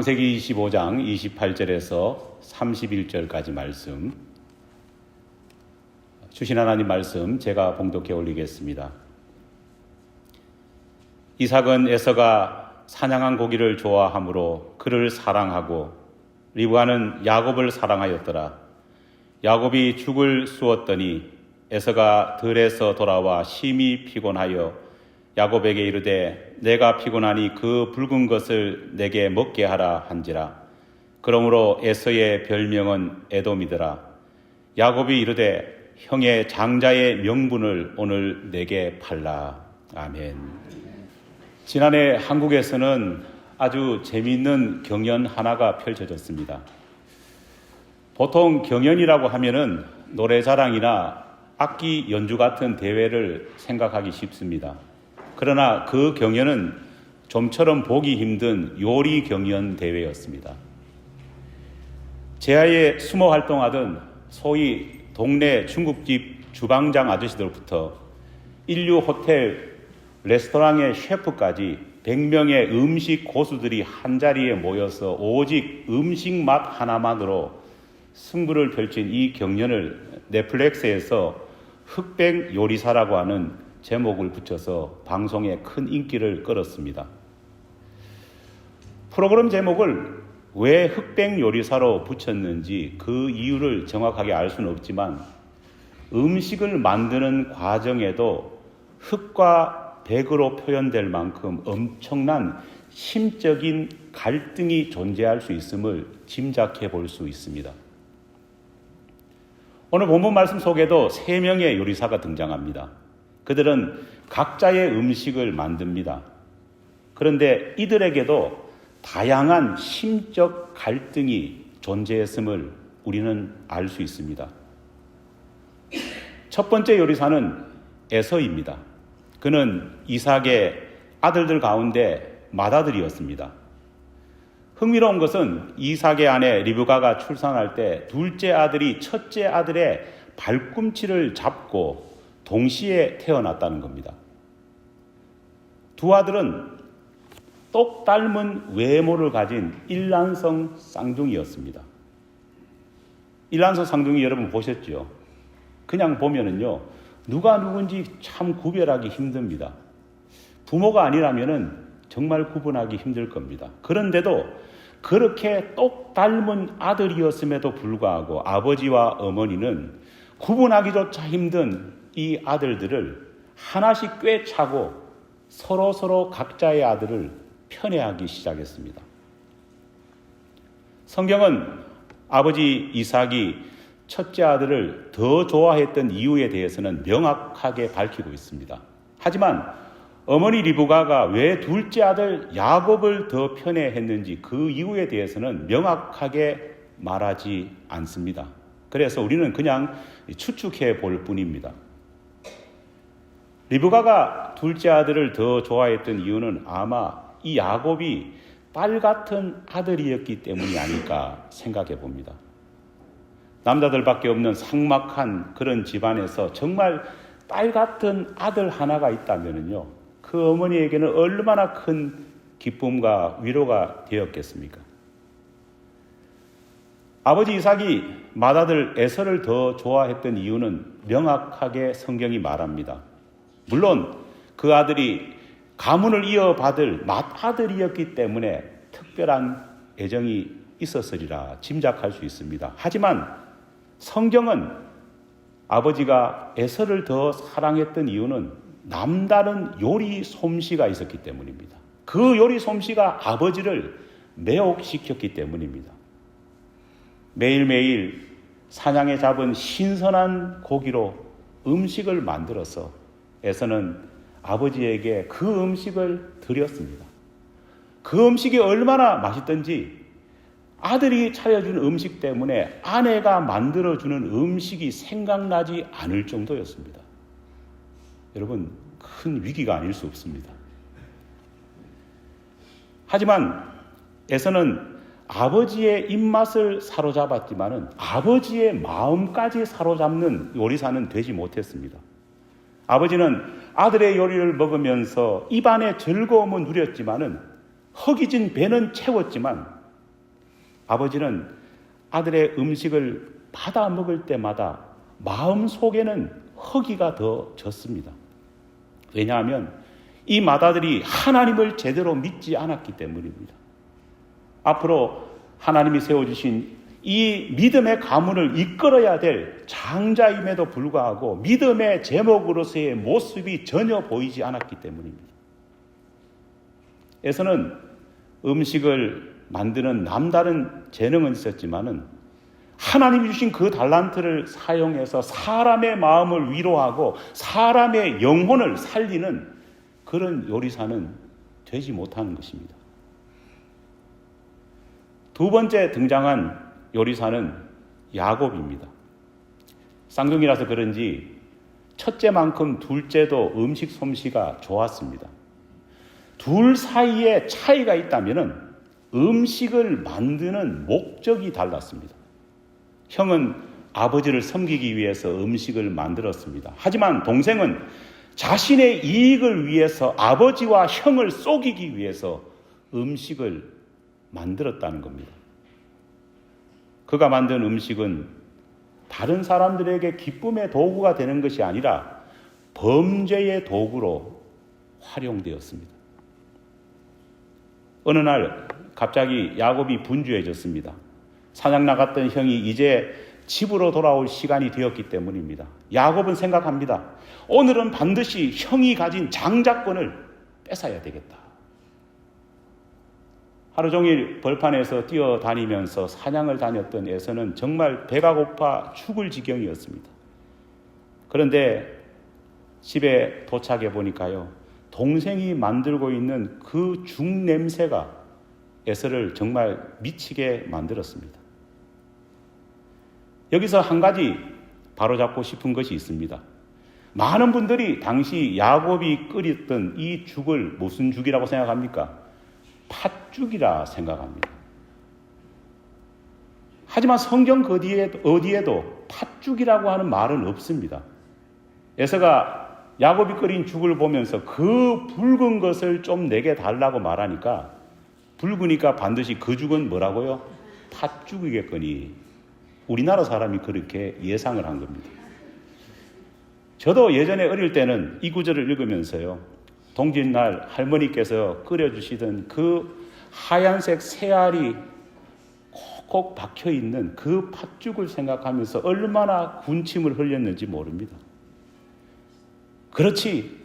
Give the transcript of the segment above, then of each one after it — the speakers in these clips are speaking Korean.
창세기 25장 28절에서 31절까지 말씀, 주신 하나님 말씀 제가 봉독해 올리겠습니다. 이삭은 에서가 사냥한 고기를 좋아하므로 그를 사랑하고 리브가는 야곱을 사랑하였더라. 야곱이 죽을 쑤었더니 에서가 들에서 돌아와 심히 피곤하여 야곱에게 이르되 내가 피곤하니 그 붉은 것을 내게 먹게 하라 한지라. 그러므로 에서의 별명은 에돔이더라. 야곱이 이르되 형의 장자의 명분을 오늘 내게 팔라. 아멘. 지난해 한국에서는 아주 재미있는 경연 하나가 펼쳐졌습니다. 보통 경연이라고 하면은 노래자랑이나 악기 연주 같은 대회를 생각하기 쉽습니다. 그러나 그 경연은 좀처럼 보기 힘든 요리 경연 대회였습니다. 제야에 숨어 활동하던 소위 동네 중국집 주방장 아저씨들부터 인류 호텔 레스토랑의 셰프까지 100명의 음식 고수들이 한자리에 모여서 오직 음식 맛 하나만으로 승부를 펼친 이 경연을 넷플릭스에서 흑백 요리사라고 하는 제목을 붙여서 방송에 큰 인기를 끌었습니다. 프로그램 제목을 왜 흑백 요리사로 붙였는지 그 이유를 정확하게 알 수는 없지만 음식을 만드는 과정에도 흑과 백으로 표현될 만큼 엄청난 심적인 갈등이 존재할 수 있음을 짐작해 볼 수 있습니다. 오늘 본문 말씀 속에도 3명의 요리사가 등장합니다. 그들은 각자의 음식을 만듭니다. 그런데 이들에게도 다양한 심적 갈등이 존재했음을 우리는 알 수 있습니다. 첫 번째 요리사는 에서입니다. 그는 이삭의 아들들 가운데 맏아들이었습니다. 흥미로운 것은 이삭의 아내 리브가가 출산할 때 둘째 아들이 첫째 아들의 발꿈치를 잡고 동시에 태어났다는 겁니다. 두 아들은 똑 닮은 외모를 가진 일란성 쌍둥이였습니다. 일란성 쌍둥이 여러분 보셨죠? 그냥 보면은요, 누가 누군지 참 구별하기 힘듭니다. 부모가 아니라면은 정말 구분하기 힘들 겁니다. 그런데도 그렇게 똑 닮은 아들이었음에도 불구하고 아버지와 어머니는 구분하기조차 힘든 이 아들들을 하나씩 꿰차고 서로 각자의 아들을 편애하기 시작했습니다. 성경은 아버지 이삭이 첫째 아들을 더 좋아했던 이유에 대해서는 명확하게 밝히고 있습니다. 하지만 어머니 리브가가 왜 둘째 아들 야곱을 더 편애했는지 그 이유에 대해서는 명확하게 말하지 않습니다. 그래서 우리는 그냥 추측해 볼 뿐입니다. 리브가가 둘째 아들을 더 좋아했던 이유는 아마 이 야곱이 딸 같은 아들이었기 때문이 아닐까 생각해 봅니다. 남자들밖에 없는 삭막한 그런 집안에서 정말 딸 같은 아들 하나가 있다면요, 그 어머니에게는 얼마나 큰 기쁨과 위로가 되었겠습니까? 아버지 이삭이 맏아들 에서를 더 좋아했던 이유는 명확하게 성경이 말합니다. 물론 그 아들이 가문을 이어받을 맏아들이었기 때문에 특별한 애정이 있었으리라 짐작할 수 있습니다. 하지만 성경은 아버지가 에서를 더 사랑했던 이유는 남다른 요리 솜씨가 있었기 때문입니다. 그 요리 솜씨가 아버지를 매혹시켰기 때문입니다. 매일매일 사냥에 잡은 신선한 고기로 음식을 만들어서 에서는 아버지에게 그 음식을 드렸습니다. 그 음식이 얼마나 맛있던지 아들이 차려준 음식 때문에 아내가 만들어주는 음식이 생각나지 않을 정도였습니다. 여러분, 큰 위기가 아닐 수 없습니다. 하지만 에서는 아버지의 입맛을 사로잡았지만은 아버지의 마음까지 사로잡는 요리사는 되지 못했습니다. 아버지는 아들의 요리를 먹으면서 입안의 즐거움은 누렸지만은 허기진 배는 채웠지만 아버지는 아들의 음식을 받아 먹을 때마다 마음 속에는 허기가 더 졌습니다. 왜냐하면 이 맏아들이 하나님을 제대로 믿지 않았기 때문입니다. 앞으로 하나님이 세워주신 이 믿음의 가문을 이끌어야 될 장자임에도 불구하고 믿음의 제목으로서의 모습이 전혀 보이지 않았기 때문입니다. 에서는 음식을 만드는 남다른 재능은 있었지만은 하나님이 주신 그 달란트를 사용해서 사람의 마음을 위로하고 사람의 영혼을 살리는 그런 요리사는 되지 못하는 것입니다. 두 번째 등장한 요리사는 야곱입니다. 쌍둥이라서 그런지 첫째만큼 둘째도 음식 솜씨가 좋았습니다. 둘 사이에 차이가 있다면 음식을 만드는 목적이 달랐습니다. 형은 아버지를 섬기기 위해서 음식을 만들었습니다. 하지만 동생은 자신의 이익을 위해서 아버지와 형을 속이기 위해서 음식을 만들었다는 겁니다. 그가 만든 음식은 다른 사람들에게 기쁨의 도구가 되는 것이 아니라 범죄의 도구로 활용되었습니다. 어느 날 갑자기 야곱이 분주해졌습니다. 사냥 나갔던 형이 이제 집으로 돌아올 시간이 되었기 때문입니다. 야곱은 생각합니다. 오늘은 반드시 형이 가진 장자권을 뺏어야 되겠다. 하루 종일 벌판에서 뛰어다니면서 사냥을 다녔던 에서는 정말 배가 고파 죽을 지경이었습니다. 그런데 집에 도착해 보니까요, 동생이 만들고 있는 그 죽 냄새가 에서를 정말 미치게 만들었습니다. 여기서 한 가지 바로잡고 싶은 것이 있습니다. 많은 분들이 당시 야곱이 끓였던 이 죽을 무슨 죽이라고 생각합니까? 팥죽이라 생각합니다. 하지만 성경 어디에도 팥죽이라고 하는 말은 없습니다. 에서가 야곱이 끓인 죽을 보면서 그 붉은 것을 좀 내게 달라고 말하니까 붉으니까 반드시 그 죽은 뭐라고요? 팥죽이겠거니. 우리나라 사람이 그렇게 예상을 한 겁니다. 저도 예전에 어릴 때는 이 구절을 읽으면서요, 동짓날 할머니께서 끓여주시던 그 하얀색 새알이 콕콕 박혀있는 그 팥죽을 생각하면서 얼마나 군침을 흘렸는지 모릅니다. 그렇지,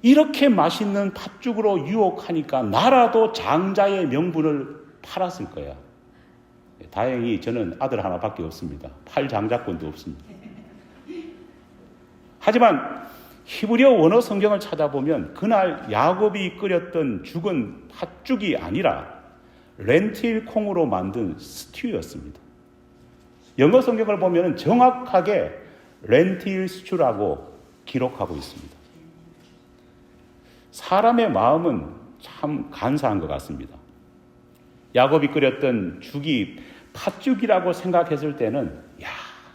이렇게 맛있는 팥죽으로 유혹하니까 나라도 장자의 명분을 팔았을 거야. 다행히 저는 아들 하나밖에 없습니다. 팔 장자권도 없습니다. 하지만 히브리어 원어 성경을 찾아보면 그날 야곱이 끓였던 죽은 팥죽이 아니라 렌틸 콩으로 만든 스튜였습니다. 영어 성경을 보면 정확하게 렌틸 스튜라고 기록하고 있습니다. 사람의 마음은 참 간사한 것 같습니다. 야곱이 끓였던 죽이 팥죽이라고 생각했을 때는, 야,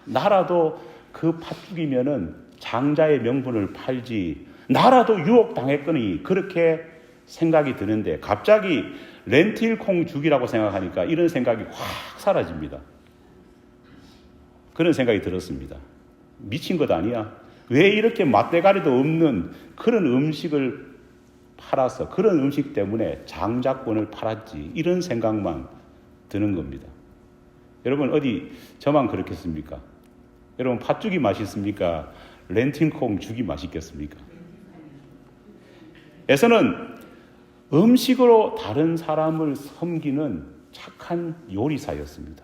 나라도 그 팥죽이면은 장자의 명분을 팔지, 나라도 유혹당했거니, 그렇게 생각이 드는데 갑자기 렌틸콩 죽이라고 생각하니까 이런 생각이 확 사라집니다. 그런 생각이 들었습니다. 미친 것 아니야? 왜 이렇게 맛대가리도 없는 그런 음식을 팔아서, 그런 음식 때문에 장자권을 팔았지, 이런 생각만 드는 겁니다. 여러분, 어디 저만 그렇겠습니까? 여러분, 팥죽이 맛있습니까? 렌틸콩 죽이 맛있겠습니까? 에서는 음식으로 다른 사람을 섬기는 착한 요리사였습니다.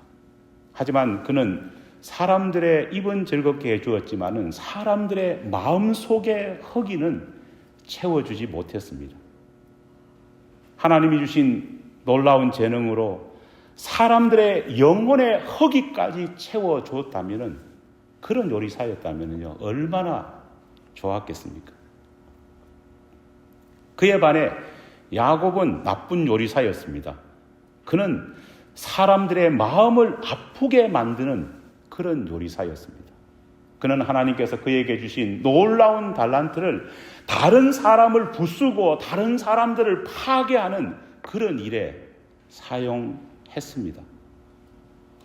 하지만 그는 사람들의 입은 즐겁게 해주었지만은 사람들의 마음속의 허기는 채워주지 못했습니다. 하나님이 주신 놀라운 재능으로 사람들의 영혼의 허기까지 채워주었다면, 그런 요리사였다면요, 얼마나 좋았겠습니까? 그에 반해 야곱은 나쁜 요리사였습니다. 그는 사람들의 마음을 아프게 만드는 그런 요리사였습니다. 그는 하나님께서 그에게 주신 놀라운 달란트를 다른 사람을 부수고 다른 사람들을 파괴하는 그런 일에 사용했습니다.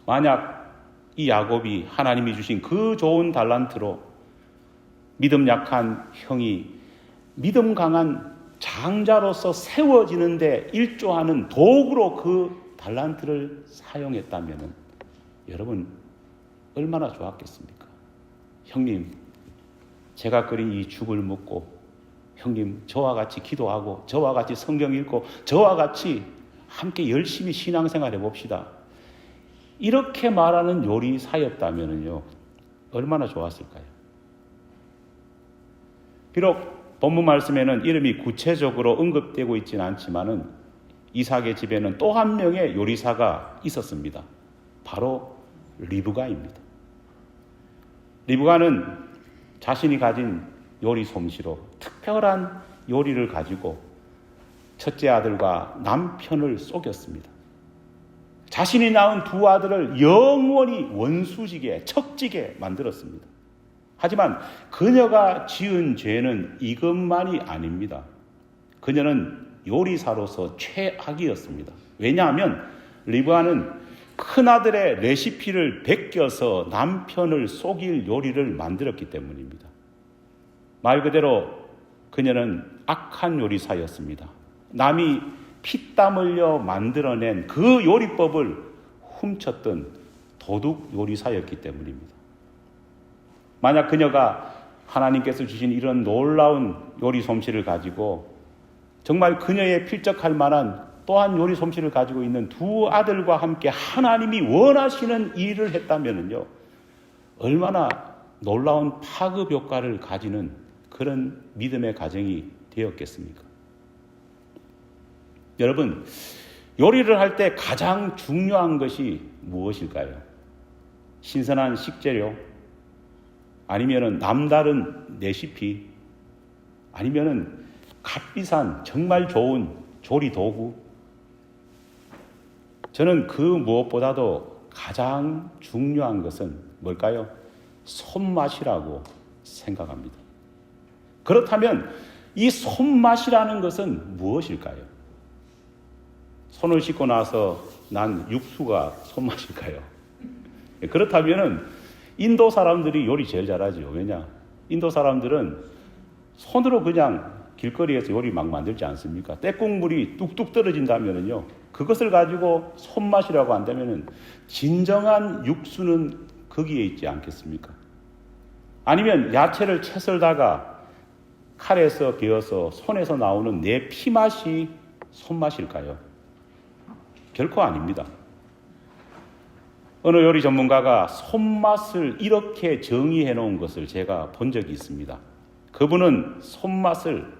만약 이 야곱이 하나님이 주신 그 좋은 달란트로 믿음 약한 형이 믿음 강한 장자로서 세워지는데 일조하는 도구로 그 달란트를 사용했다면 여러분 얼마나 좋았겠습니까? 형님, 제가 끓인 이 죽을 먹고 형님 저와 같이 기도하고 저와 같이 성경 읽고 저와 같이 함께 열심히 신앙생활 해봅시다. 이렇게 말하는 요리사였다면요, 얼마나 좋았을까요? 비록 본문 말씀에는 이름이 구체적으로 언급되고 있지는 않지만은 이삭의 집에는 또 한 명의 요리사가 있었습니다. 바로 리브가입니다. 리브가는 자신이 가진 요리 솜씨로 특별한 요리를 가지고 첫째 아들과 남편을 속였습니다. 자신이 낳은 두 아들을 영원히 원수지게 척지게 만들었습니다. 하지만 그녀가 지은 죄는 이것만이 아닙니다. 그녀는 요리사로서 최악이었습니다. 왜냐하면 리브가는 큰아들의 레시피를 베껴서 남편을 속일 요리를 만들었기 때문입니다. 말 그대로 그녀는 악한 요리사였습니다. 남이 피땀 흘려 만들어낸 그 요리법을 훔쳤던 도둑 요리사였기 때문입니다. 만약 그녀가 하나님께서 주신 이런 놀라운 요리 솜씨를 가지고 정말 그녀의 필적할 만한 또한 요리 솜씨를 가지고 있는 두 아들과 함께 하나님이 원하시는 일을 했다면요, 얼마나 놀라운 파급 효과를 가지는 그런 믿음의 가정이 되었겠습니까? 여러분, 요리를 할 때 가장 중요한 것이 무엇일까요? 신선한 식재료? 아니면은 남다른 레시피? 아니면은 값비싼 정말 좋은 조리 도구? 저는 그 무엇보다도 가장 중요한 것은 뭘까요? 손맛이라고 생각합니다. 그렇다면 이 손맛이라는 것은 무엇일까요? 손을 씻고 나서 난 육수가 손맛일까요? 그렇다면 인도 사람들이 요리 제일 잘하죠. 왜냐? 인도 사람들은 손으로 그냥 길거리에서 요리 막 만들지 않습니까? 떼국물이 뚝뚝 떨어진다면요, 그것을 가지고 손맛이라고 한다면은 진정한 육수는 거기에 있지 않겠습니까? 아니면 야채를 채 썰다가 칼에서 베어서 손에서 나오는 내 피맛이 손맛일까요? 결코 아닙니다. 어느 요리 전문가가 손맛을 이렇게 정의해 놓은 것을 제가 본 적이 있습니다. 그분은 손맛을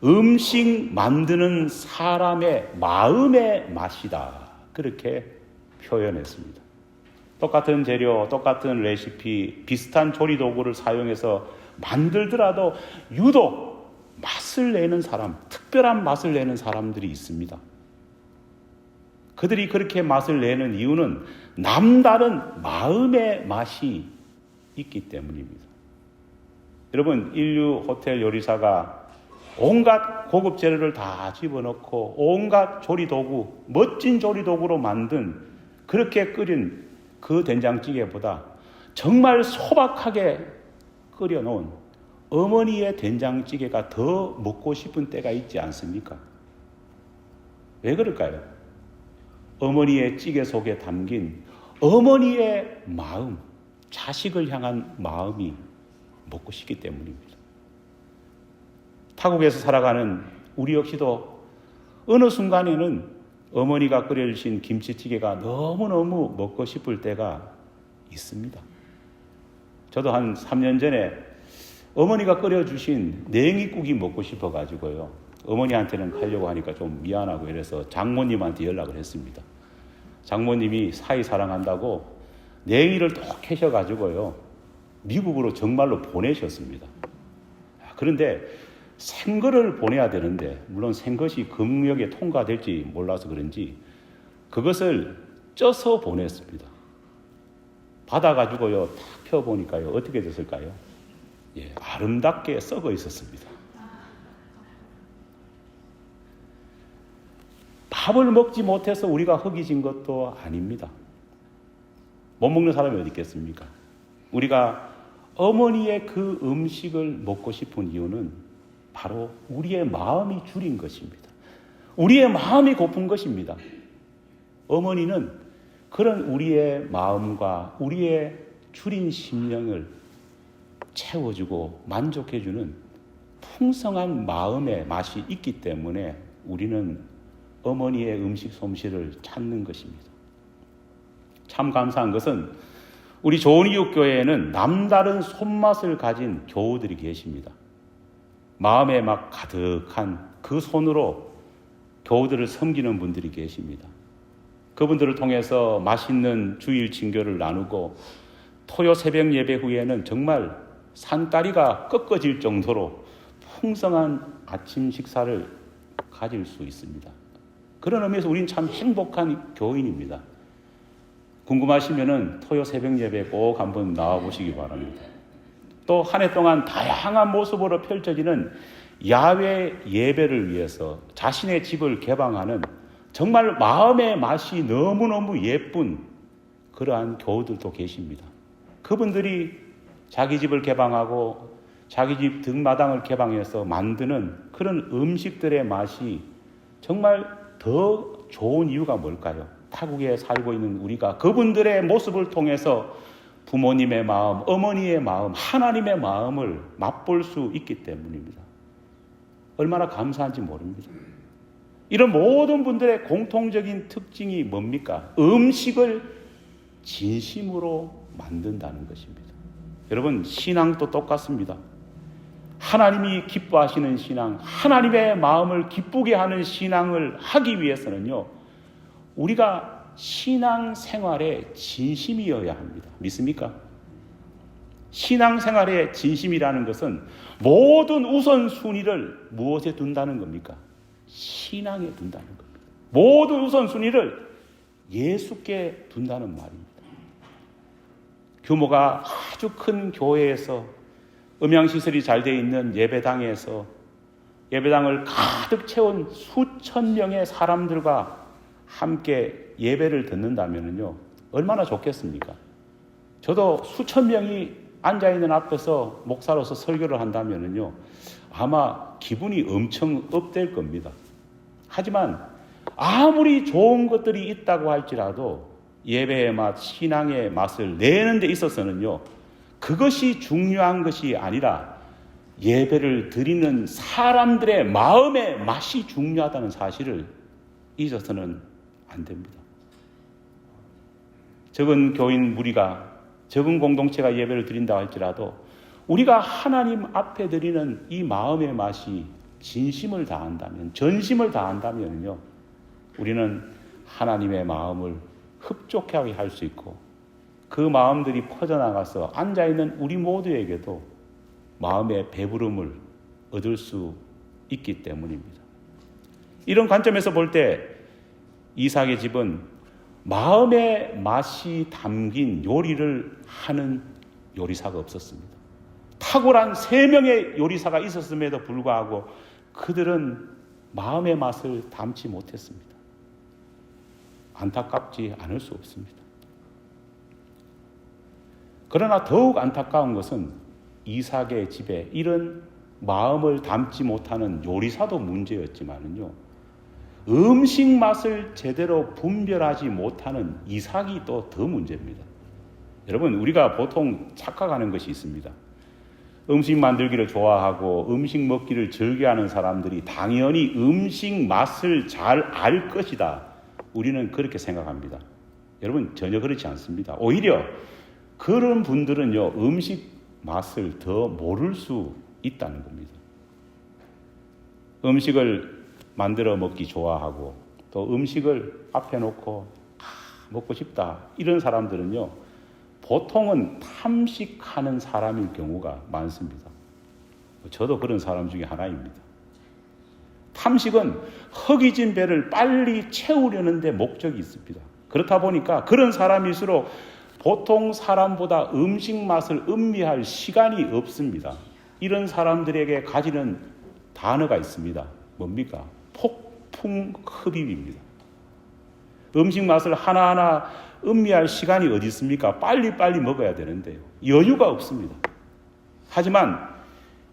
음식 만드는 사람의 마음의 맛이다, 그렇게 표현했습니다. 똑같은 재료, 똑같은 레시피, 비슷한 조리 도구를 사용해서 만들더라도 유독 맛을 내는 사람, 특별한 맛을 내는 사람들이 있습니다. 그들이 그렇게 맛을 내는 이유는 남다른 마음의 맛이 있기 때문입니다. 여러분, 인류 호텔 요리사가 온갖 고급 재료를 다 집어넣고 온갖 조리 도구, 멋진 조리 도구로 만든 그렇게 끓인 그 된장찌개보다 정말 소박하게 끓여놓은 어머니의 된장찌개가 더 먹고 싶은 때가 있지 않습니까? 왜 그럴까요? 어머니의 찌개 속에 담긴 어머니의 마음, 자식을 향한 마음이 먹고 싶기 때문입니다. 타국에서 살아가는 우리 역시도 어느 순간에는 어머니가 끓여주신 김치찌개가 너무너무 먹고 싶을 때가 있습니다. 저도 한 3년 전에 어머니가 끓여주신 냉이국이 먹고 싶어가지고요, 어머니한테는 하려고 하니까 좀 미안하고 이래서 장모님한테 연락을 했습니다. 장모님이 사이 사랑한다고 냉이를 또 캐셔가지고요, 미국으로 정말로 보내셨습니다. 그런데 생것을 보내야 되는데, 물론 생것이 검역에 통과될지 몰라서 그런지 그것을 쪄서 보냈습니다. 받아가지고요, 탁 펴보니까요, 어떻게 됐을까요? 예, 아름답게 썩어 있었습니다. 밥을 먹지 못해서 우리가 허기진 것도 아닙니다. 못 먹는 사람이 어디 있겠습니까? 우리가 어머니의 그 음식을 먹고 싶은 이유는 바로 우리의 마음이 줄인 것입니다. 우리의 마음이 고픈 것입니다. 어머니는 그런 우리의 마음과 우리의 줄인 심령을 채워주고 만족해주는 풍성한 마음의 맛이 있기 때문에 우리는 어머니의 음식 솜씨를 찾는 것입니다. 참 감사한 것은 우리 좋은 이웃 교회에는 남다른 손맛을 가진 교우들이 계십니다. 마음에 막 가득한 그 손으로 교우들을 섬기는 분들이 계십니다. 그분들을 통해서 맛있는 주일 친교를 나누고 토요 새벽 예배 후에는 정말 산다리가 꺾어질 정도로 풍성한 아침 식사를 가질 수 있습니다. 그런 의미에서 우리는 참 행복한 교인입니다. 궁금하시면은 토요 새벽 예배 꼭 한번 나와보시기 바랍니다. 또 한 해 동안 다양한 모습으로 펼쳐지는 야외 예배를 위해서 자신의 집을 개방하는 정말 마음의 맛이 너무너무 예쁜 그러한 교우들도 계십니다. 그분들이 자기 집을 개방하고 자기 집 등마당을 개방해서 만드는 그런 음식들의 맛이 정말 더 좋은 이유가 뭘까요? 타국에 살고 있는 우리가 그분들의 모습을 통해서 부모님의 마음, 어머니의 마음, 하나님의 마음을 맛볼 수 있기 때문입니다. 얼마나 감사한지 모릅니다. 이런 모든 분들의 공통적인 특징이 뭡니까? 음식을 진심으로 만든다는 것입니다. 여러분, 신앙도 똑같습니다. 하나님이 기뻐하시는 신앙, 하나님의 마음을 기쁘게 하는 신앙을 하기 위해서는요, 우리가 신앙생활의 진심이어야 합니다. 믿습니까? 신앙생활의 진심이라는 것은 모든 우선순위를 무엇에 둔다는 겁니까? 신앙에 둔다는 겁니다. 모든 우선순위를 예수께 둔다는 말입니다. 규모가 아주 큰 교회에서, 음향시설이 잘 되어 있는 예배당에서 예배당을 가득 채운 수천 명의 사람들과 함께 예배를 듣는다면요, 얼마나 좋겠습니까? 저도 수천 명이 앉아있는 앞에서 목사로서 설교를 한다면요, 아마 기분이 엄청 업될 겁니다. 하지만 아무리 좋은 것들이 있다고 할지라도 예배의 맛, 신앙의 맛을 내는 데 있어서는요, 그것이 중요한 것이 아니라 예배를 드리는 사람들의 마음의 맛이 중요하다는 사실을 잊어서는 안 됩니다. 적은 교인 무리가, 적은 공동체가 예배를 드린다고 할지라도 우리가 하나님 앞에 드리는 이 마음의 맛이 진심을 다한다면, 전심을 다한다면요, 우리는 하나님의 마음을 흡족하게 할 수 있고 그 마음들이 퍼져나가서 앉아있는 우리 모두에게도 마음의 배부름을 얻을 수 있기 때문입니다. 이런 관점에서 볼 때 이삭의 집은 마음의 맛이 담긴 요리를 하는 요리사가 없었습니다. 탁월한 3명의 요리사가 있었음에도 불구하고 그들은 마음의 맛을 담지 못했습니다. 안타깝지 않을 수 없습니다. 그러나 더욱 안타까운 것은 이삭의 집에 이런 마음을 담지 못하는 요리사도 문제였지만은요, 음식 맛을 제대로 분별하지 못하는 이삭이 또 더 문제입니다. 여러분, 우리가 보통 착각하는 것이 있습니다. 음식 만들기를 좋아하고 음식 먹기를 즐겨하는 사람들이 당연히 음식 맛을 잘 알 것이다. 우리는 그렇게 생각합니다. 여러분, 전혀 그렇지 않습니다. 오히려 그런 분들은요, 음식 맛을 더 모를 수 있다는 겁니다. 음식을 만들어 먹기 좋아하고 또 음식을 앞에 놓고 먹고 싶다 이런 사람들은요, 보통은 탐식하는 사람일 경우가 많습니다. 저도 그런 사람 중에 하나입니다. 탐식은 허기진 배를 빨리 채우려는 데 목적이 있습니다. 그렇다 보니까 그런 사람일수록 보통 사람보다 음식 맛을 음미할 시간이 없습니다. 이런 사람들에게 가지는 단어가 있습니다. 뭡니까? 폭풍흡입입니다. 음식 맛을 하나하나 음미할 시간이 어디 있습니까? 빨리빨리 먹어야 되는데요. 여유가 없습니다. 하지만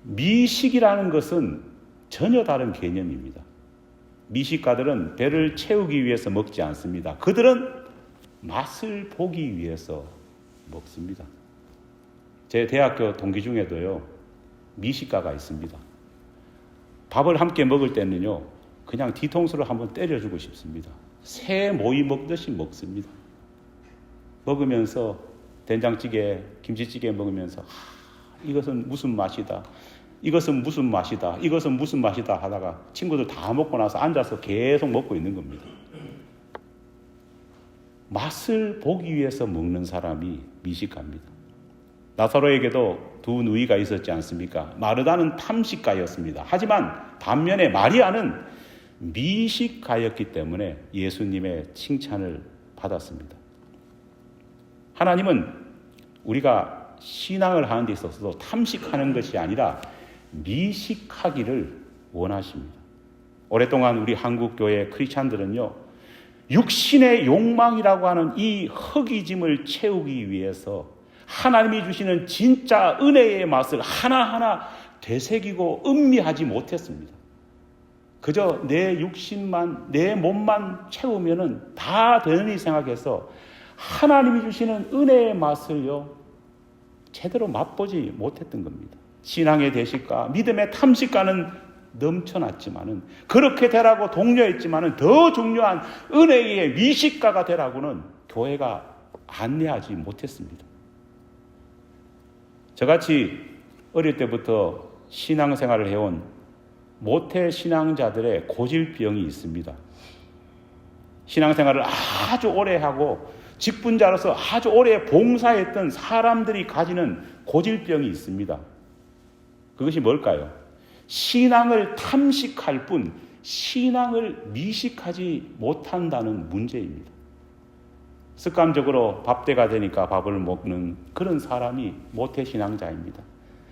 미식이라는 것은 전혀 다른 개념입니다. 미식가들은 배를 채우기 위해서 먹지 않습니다. 그들은 맛을 보기 위해서 먹습니다. 제 대학교 동기 중에도요, 미식가가 있습니다. 밥을 함께 먹을 때는요, 그냥 뒤통수를 한번 때려주고 싶습니다. 새 모이 먹듯이 먹습니다. 먹으면서 된장찌개, 김치찌개 먹으면서 이것은 무슨 맛이다. 이것은 무슨 맛이다. 이것은 무슨 맛이다 하다가 친구들 다 먹고 나서 앉아서 계속 먹고 있는 겁니다. 맛을 보기 위해서 먹는 사람이 미식가입니다. 나사로에게도 두 누이가 있었지 않습니까? 마르다는 탐식가였습니다. 하지만 반면에 마리아는 미식가였기 때문에 예수님의 칭찬을 받았습니다. 하나님은 우리가 신앙을 하는 데 있어서 탐식하는 것이 아니라 미식하기를 원하십니다. 오랫동안 우리 한국교회 크리스찬들은요, 육신의 욕망이라고 하는 이 허기짐을 채우기 위해서 하나님이 주시는 진짜 은혜의 맛을 하나하나 되새기고 음미하지 못했습니다. 그저 내 육신만, 내 몸만 채우면은 다 되느니 생각해서 하나님이 주시는 은혜의 맛을요, 제대로 맛보지 못했던 겁니다. 신앙의 대식가, 믿음의 탐식가는 넘쳐났지만은, 그렇게 되라고 독려했지만은 더 중요한 은혜의 미식가가 되라고는 교회가 안내하지 못했습니다. 저같이 어릴 때부터 신앙생활을 해온 모태 신앙자들의 고질병이 있습니다. 신앙생활을 아주 오래 하고 직분자로서 아주 오래 봉사했던 사람들이 가지는 고질병이 있습니다. 그것이 뭘까요? 신앙을 탐식할 뿐 신앙을 미식하지 못한다는 문제입니다. 습관적으로 밥때가 되니까 밥을 먹는 그런 사람이 모태신앙자입니다.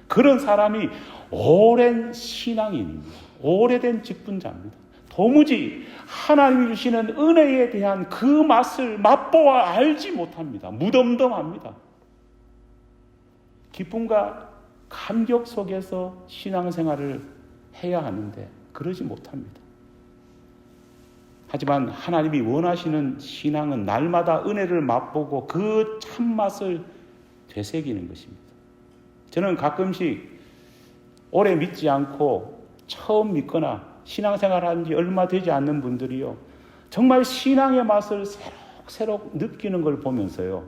그런 사람이 오랜 신앙인입니다. 오래된 직분자입니다. 도무지 하나님이 주시는 은혜에 대한 그 맛을 맛보아 알지 못합니다. 무덤덤합니다. 기쁨과 감격 속에서 신앙생활을 해야 하는데 그러지 못합니다. 하지만 하나님이 원하시는 신앙은 날마다 은혜를 맛보고 그 참맛을 되새기는 것입니다. 저는 가끔씩 오래 믿지 않고 처음 믿거나 신앙생활한 지 얼마 되지 않는 분들이요, 정말 신앙의 맛을 새록새록 느끼는 걸 보면서요,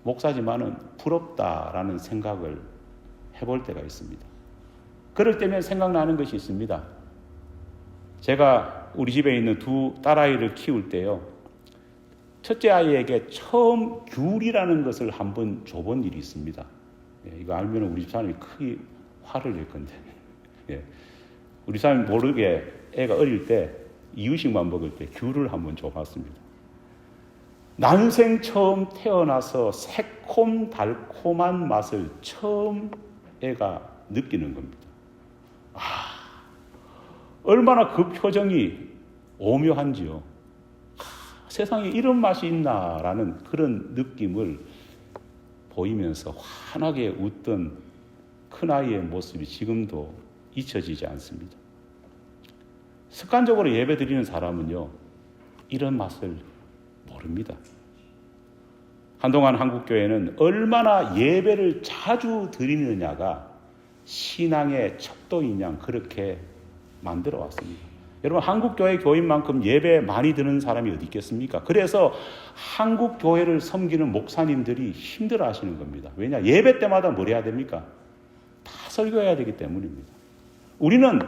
목사지만은 부럽다라는 생각을 해볼 때가 있습니다. 그럴 때면 생각나는 것이 있습니다. 제가 우리 집에 있는 두 딸아이를 키울 때요, 첫째 아이에게 처음 귤이라는 것을 한번 줘본 일이 있습니다. 이거 알면 우리 집 사람이 크게 화를 낼 건데, 우리 사람이 모르게 애가 어릴 때 이유식만 먹을 때 귤을 한번 줘봤습니다. 난생 처음 태어나서 새콤달콤한 맛을 처음 애가 느끼는 겁니다. 얼마나 그 표정이 오묘한지요. 세상에 이런 맛이 있나라는 그런 느낌을 보이면서 환하게 웃던 큰아이의 모습이 지금도 잊혀지지 않습니다. 습관적으로 예배 드리는 사람은요, 이런 맛을 모릅니다. 한동안 한국교회는 얼마나 예배를 자주 드리느냐가 신앙의 척도인 양 그렇게 만들어 왔습니다. 여러분, 한국교회 교인만큼 예배 많이 드는 사람이 어디 있겠습니까? 그래서 한국교회를 섬기는 목사님들이 힘들어 하시는 겁니다. 왜냐? 예배 때마다 뭘 해야 됩니까? 다 설교해야 되기 때문입니다. 우리는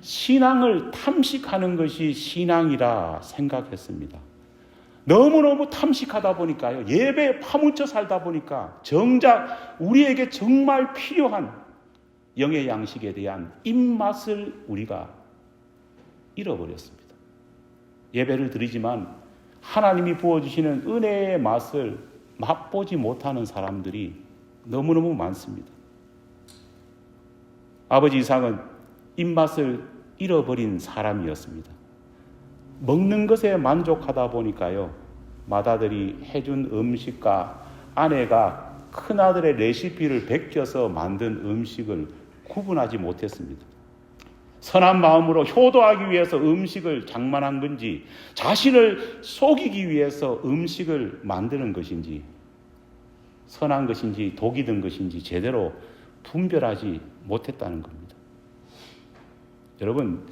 신앙을 탐식하는 것이 신앙이라 생각했습니다. 너무너무 탐식하다 보니까요, 예배에 파묻혀 살다 보니까 정작 우리에게 정말 필요한 영의 양식에 대한 입맛을 우리가 잃어버렸습니다. 예배를 드리지만 하나님이 부어주시는 은혜의 맛을 맛보지 못하는 사람들이 너무너무 많습니다. 아버지 이삭은 입맛을 잃어버린 사람이었습니다. 먹는 것에 만족하다 보니까요, 맏아들이 해준 음식과 아내가 큰아들의 레시피를 베껴서 만든 음식을 구분하지 못했습니다. 선한 마음으로 효도하기 위해서 음식을 장만한 건지, 자신을 속이기 위해서 음식을 만드는 것인지, 선한 것인지 독이 든 것인지 제대로 분별하지 못했다는 겁니다. 여러분,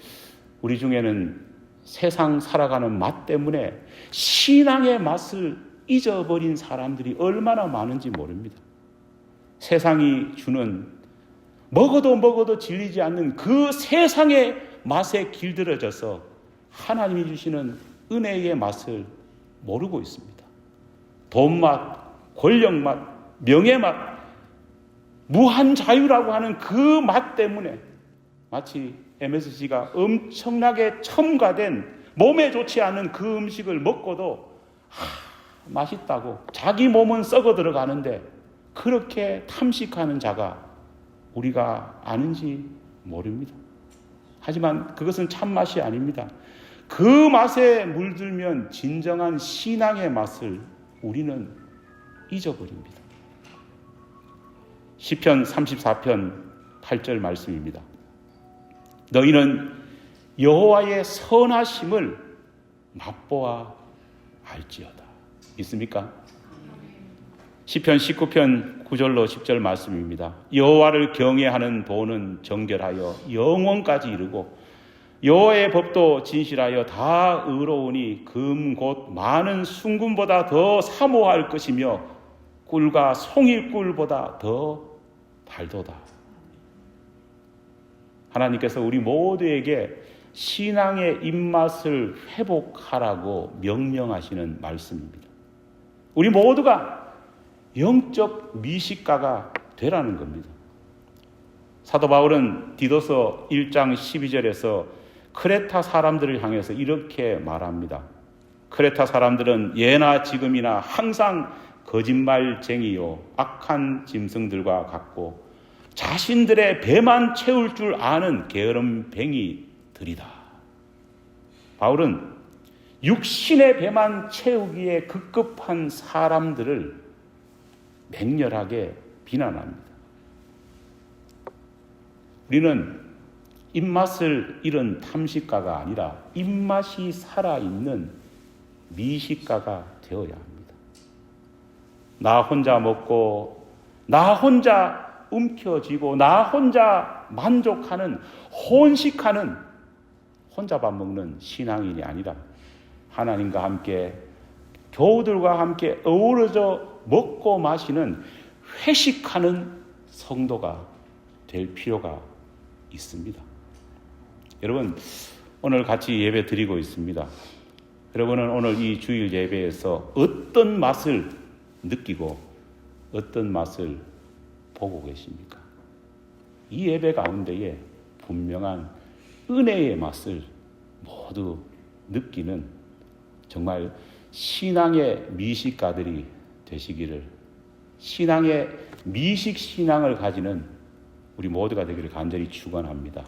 우리 중에는 세상 살아가는 맛 때문에 신앙의 맛을 잊어버린 사람들이 얼마나 많은지 모릅니다. 세상이 주는 먹어도 질리지 않는 그 세상의 맛에 길들여져서 하나님이 주시는 은혜의 맛을 모르고 있습니다. 돈맛, 권력맛, 명예맛, 무한 자유라고 하는 그 맛 때문에 마치 MSG가 엄청나게 첨가된 몸에 좋지 않은 그 음식을 먹고도 맛있다고 자기 몸은 썩어 들어가는데 그렇게 탐식하는 자가 우리가 아는지 모릅니다. 하지만 그것은 참맛이 아닙니다. 그 맛에 물들면 진정한 신앙의 맛을 우리는 잊어버립니다. 시편 34편 8절 말씀입니다. 너희는 여호와의 선하심을 맛보아 알지어다. 있습니까? 시편 19편 9절로 10절 말씀입니다. 여호와를 경외하는 도는 정결하여 영원까지 이르고 여호와의 법도 진실하여 다 의로우니 금 곧 많은 순금보다 더 사모할 것이며 꿀과 송이꿀보다 더 달도다. 하나님께서 우리 모두에게 신앙의 입맛을 회복하라고 명령하시는 말씀입니다. 우리 모두가 영적 미식가가 되라는 겁니다. 사도 바울은 디도서 1장 12절에서 크레타 사람들을 향해서 이렇게 말합니다. 크레타 사람들은 예나 지금이나 항상 거짓말쟁이요 악한 짐승들과 같고 자신들의 배만 채울 줄 아는 게으름뱅이들이다. 바울은 육신의 배만 채우기에 급급한 사람들을 맹렬하게 비난합니다. 우리는 입맛을 잃은 탐식가가 아니라 입맛이 살아있는 미식가가 되어야 합니다. 나 혼자 먹고 나 혼자 움켜쥐고 나 혼자 만족하는 혼식하는 혼자 밥 먹는 신앙인이 아니라 하나님과 함께 교우들과 함께 어우러져 먹고 마시는 회식하는 성도가 될 필요가 있습니다. 여러분, 오늘 같이 예배 드리고 있습니다. 여러분은 오늘 이 주일 예배에서 어떤 맛을 느끼고 어떤 맛을 보고 계십니까? 이 예배 가운데에 분명한 은혜의 맛을 모두 느끼는 정말 신앙의 미식가들이 되시기를, 신앙의 미식 신앙을 가지는 우리 모두가 되기를 간절히 축원합니다.